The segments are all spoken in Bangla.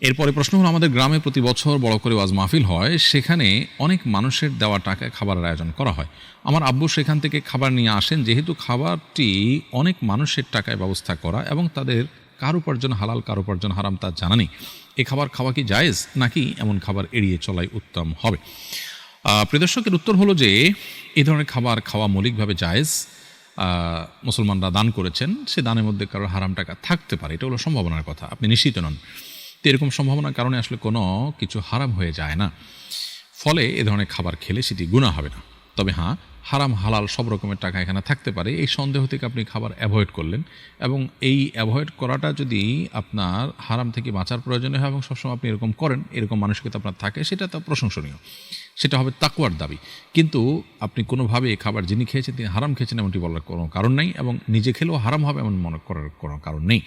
এরপরে প্রশ্ন হলো, আমাদের গ্রামে প্রতি বছর বড় করে ওয়াজ মাহফিল হয়, সেখানে অনেক মানুষের দেওয়া টাকায় খাবারের আয়োজন করা হয়। আমার আব্বু সেখান থেকে খাবার নিয়ে আসেন, যেহেতু খাবারটি অনেক মানুষের টাকায় ব্যবস্থা করা এবং তাদের কার উপার্জন হালাল কার উপার্জন হারাম তা জানা নেই, এ খাবার খাওয়া কি জায়েজ, নাকি এমন খাবার এড়িয়ে চলাই উত্তম হবে? প্রিয় দর্শকের উত্তর হলো যে এই ধরনের খাবার খাওয়া মৌলিকভাবে জায়েজ। মুসলমানরা দান করেছেন, সে দানের মধ্যে কারোর হারাম টাকা থাকতে পারে, এটা হলো সম্ভাবনার কথা, আপনি নিশ্চিত নন। তো এরকম সম্ভাবনার কারণে আসলে কোনো কিছু হারাম হয়ে যায় না, ফলে এ ধরনের খাবার খেলে সেটি গুনাহ হবে না। তবে হ্যাঁ, হারাম হালাল সব রকমের টাকা এখানে থাকতে পারে, এই সন্দেহ থেকে আপনি খাবার অ্যাভয়েড করলেন, এবং এই অ্যাভয়েড করাটা যদি আপনার হারাম থেকে বাঁচার প্রয়োজনে হয় এবং সবসময় আপনি এরকম করেন, এরকম মানসিকতা আপনার থাকে, সেটা তো প্রশংসনীয়, সেটা হবে তাকওয়ার দাবি। কিন্তু আপনি কোনোভাবে এই খাবার যিনি খেয়েছেন তিনি হারাম খেয়েছেন এমনটি বলার কোনো কারণ নেই, এবং নিজে খেলেও হারাম হবে এমন মনে করার কোনো কারণ নেই।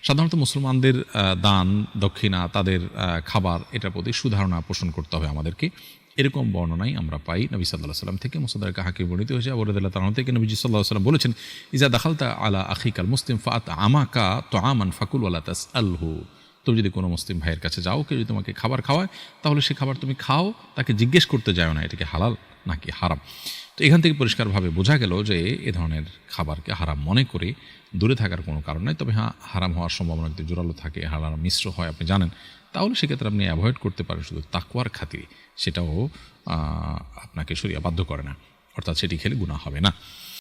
সাধারণত মুসলমানদের দান দক্ষিণা, তাদের খাবার, এটার প্রতি সুধারণা পোষণ করতে হবে আমাদেরকে। এরকম বর্ণনাই আমরা পাই নবী সাল্লাল্লাহু আলাইহি সাল্লাম থেকে। মুসাদ্দাদ হাকিম বর্ণিত হয়েছে, আবু রাদিয়াল্লাহু তাআলা থেকে নবীজি সাল্লাল্লাহু আলাইহি সাল্লাম বলেছেন, ইজা দাখালতা আলা আখিকাল মুসলিম ফাত আমাকা তুআমান ফাকুল ওয়ালা তাসআলহু। তুমি যদি কোনো মুসলিম ভাইয়ের কাছে যাও, কেউ যদি তোমাকে খাবার খাওয়ায়, তাহলে সে খাবার তুমি খাও, তাকে জিজ্ঞেস করতে যাও না এটাকে হালাল নাকি হারাম। তো এখান থেকে পরিষ্কারভাবে বোঝা গেল যে এ ধরনের খাবারকে হারাম মনে করে দূরে থাকার কোনো কারণ নাই। তবে হ্যাঁ, হারাম হওয়ার সম্ভাবনা যদি জোরালো থাকে, হারাম মিশ্র হয় আপনি জানেন, তাহলে সেক্ষেত্রে আপনি অ্যাভয়েড করতে পারেন শুধু তাকওয়ার খাতিরে, সেটাও আপনাকে শরিয়া বাধ্য করে না, অর্থাৎ সেটি খেলে গুনাহ হবে না।